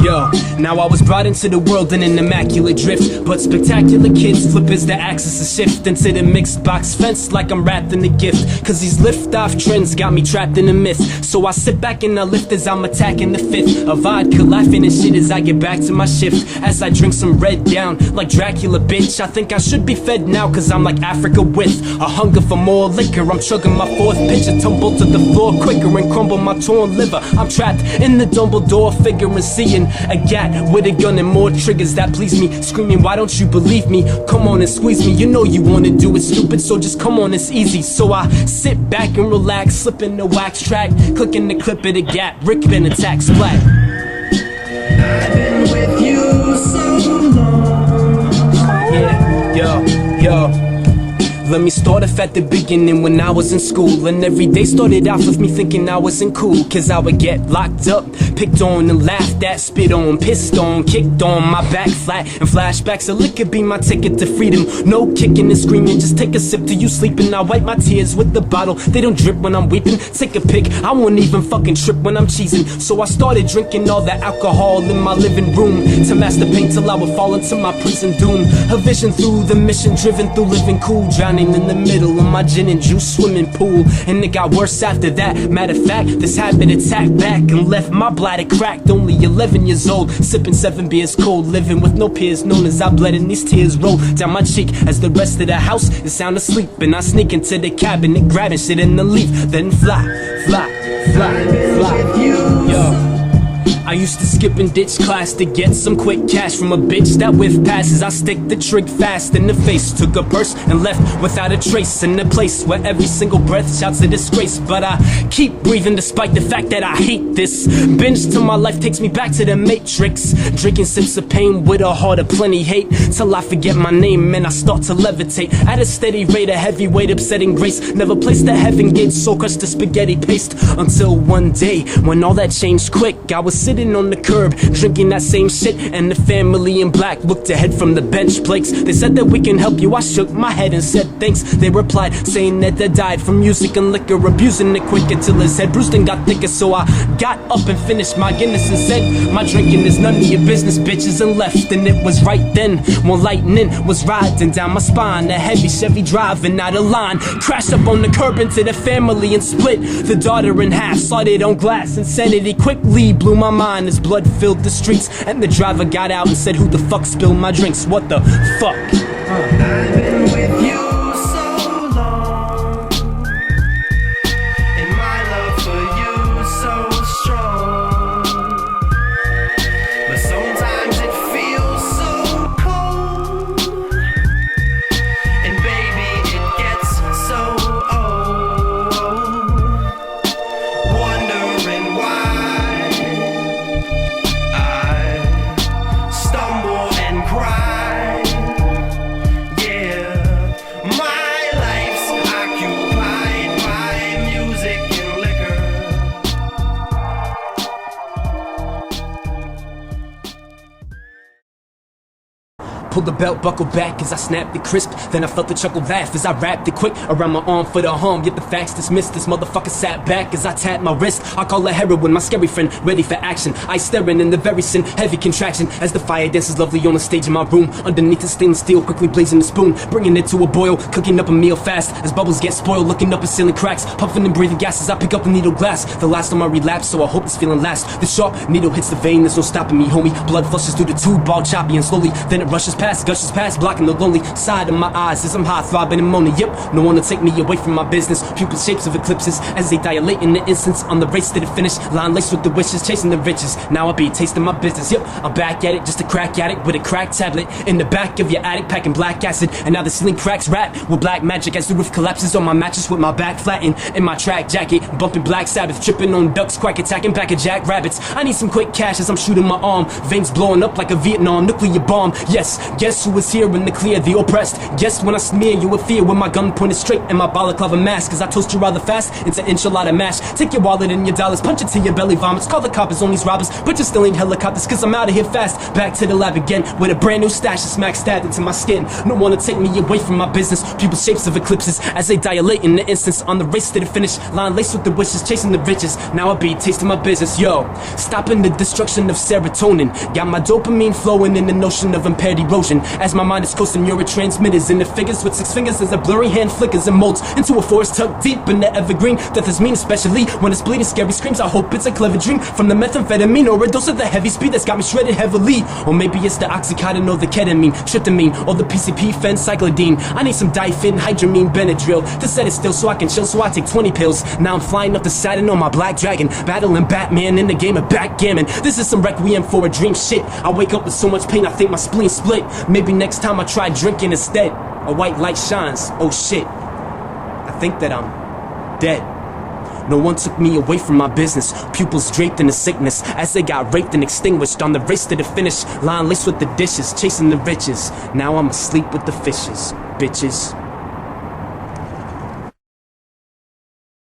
Yo, now I was brought into the world in an immaculate drift, but spectacular kids flip as the axis is shift into the mixed box fence like I'm wrapped in a gift. Cause these lift-off trends got me trapped in a myth. So I sit back and I lift as I'm attacking the fifth. A vodka laughing and shit as I get back to my shift. As I drink some red down like Dracula, bitch. I think I should be fed now cause I'm like Africa with a hunger for more liquor. I'm chugging my fourth pitch and tumble to the floor quicker and crumble my torn liver. I'm trapped in the Dumbledore figure and seeing a gat with a gun and more triggers that please me. Screaming, why don't you believe me? Come on and squeeze me. You know you wanna do it, stupid, so just come on, it's easy. So I sit back and relax, slipping the wax track, clicking the clip of the gap, Rick Ben attack splat. I've been with you so long. Yeah, yo. Let me start off at the beginning when I was in school. And every day started off with me thinking I wasn't cool. Cause I would get locked up, picked on and laughed at, spit on, pissed on, kicked on, my back flat. And flashbacks of liquor be my ticket to freedom. No kicking and screaming, just take a sip till you sleeping. I wipe my tears with the bottle, they don't drip when I'm weeping. Take a pic, I won't even fucking trip when I'm cheesing. So I started drinking all the alcohol in my living room to mask the pain till I would fall into my prison doom. A vision through the mission, driven through living cool, drowning in the middle of my gin and juice swimming pool. And it got worse after that. Matter of fact, this habit attacked back and left my bladder cracked. Only 11 years old, sipping 7 beers cold, living with no peers, known as I bled, and these tears roll down my cheek as the rest of the house is sound asleep. And I sneak into the cabinet, grabbing shit in the leaf, then fly. Yo, I used to skip and ditch class to get some quick cash from a bitch that whiff passes. I stick the trig fast in the face, took a purse and left without a trace. In a place where every single breath shouts a disgrace. But I keep breathing despite the fact that I hate this. Binge till my life takes me back to the Matrix. Drinking sips of pain with a heart of plenty hate, till I forget my name and I start to levitate at a steady rate, a heavyweight upsetting grace. Never placed the heaven gate, so crushed to spaghetti paste. Until one day when all that changed quick, I was sitting on the curb, drinking that same shit, and the family in black looked ahead from the bench plates. They said that we can help you. I shook my head and said thanks. They replied saying that they died from music and liquor, abusing it quick until his head bruised and got thicker. So I got up and finished my Guinness and said, my drinking is none of your business, bitches, and left. And it was right then when lightning was riding down my spine, a heavy Chevy driving out of line, crashed up on the curb into the family and split the daughter in half, slotted on glass. Insanity quickly blew my mind as blood filled the streets, and the driver got out and said, who the fuck spilled my drinks? What the fuck? I've been with you so long, and my love for you so strong. But sometimes it feels so cold, and baby it gets so old, wondering why stumble and cry. Yeah, my life's occupied by music and liquor. Pulled the belt buckle back as I snapped the crisp. Then I felt the chuckle laugh as I wrapped it quick around my arm for the harm. Yet the facts dismissed. This motherfucker sat back as I tapped my wrist. I call her heroin, my scary friend, ready for action. I staring in the very sin, heavy contraction as the fire dances lovely on the stage in my room. Underneath the stainless steel, quickly blazing the spoon, bringing it to a boil, cooking up a meal fast as bubbles get spoiled. Looking up at ceiling cracks, puffing and breathing gas as I pick up the needle glass. The last time I relapse, so I hope this feeling lasts. The sharp needle hits the vein, there's no stopping me, homie. Blood flushes through the tube, all choppy and slowly. Then it rushes past, gushes past, blocking the lonely side of my eyes as I'm high, throbbing and moaning. Yep, no one to take me away from my business. Pupil shapes of eclipses as they dilate in the instance on the race to the finish line, laced with the wishes, chasing the riches. Now I be tasting my business. Yep, I'm back at it, just a crack addict with a crack tablet in the back of your attic, packing black acid. And now the ceiling cracks rap with black magic as the roof collapses on my mattress with my back flattened in my track jacket, bumping Black Sabbath, tripping on ducks, quack attacking back of jackrabbits. I need some quick cash as I'm shooting my arm, veins blowing up like a Vietnam nuclear bomb. Yes, Guess who was here in the clear, the oppressed. Guess when I smear you with fear, with my gun pointed straight in my balaclava mask. Cause I toast you rather fast into enchilada mash. Take your wallet and your dollars, punch it till your belly vomits. Call the coppers on these robbers, but you still ain't helicopters. Cause I'm out of here fast, back to the lab again with a brand new stash of smack stabbed into my skin. No one to take me away from my business. Pupil shapes of eclipses as they dilate in the instance. On the race to the finish line, laced with the wishes, chasing the riches. Now I be tasting my business, yo. Stopping the destruction of serotonin. Got my dopamine flowing in the notion of impaired erosion. As my mind is coasting neurotransmitters in the figures with 6 fingers as a blurry hand flickers and molds into a forest tucked deep in the evergreen. Death is mean, especially when it's bleeding. Scary screams, I hope it's a clever dream from the methamphetamine or a dose of the heavy speed that's got me shredded heavily. Or maybe it's the oxycodone or the ketamine, tryptamine, or the PCP, phencyclidine. I need some diphenhydramine, Benadryl to set it still so I can chill, so I take 20 pills. Now I'm flying up to Saturn on my black dragon, battling Batman in the game of backgammon. This is some requiem for a dream shit. I wake up with so much pain I think my spleen split. Maybe next time I try drinking instead. A white light shines, oh shit, I think that I'm dead. No one took me away from my business. Pupils draped in the sickness as they got raped and extinguished on the race to the finish line, laced with the dishes, chasing the riches. Now I'm asleep with the fishes, bitches.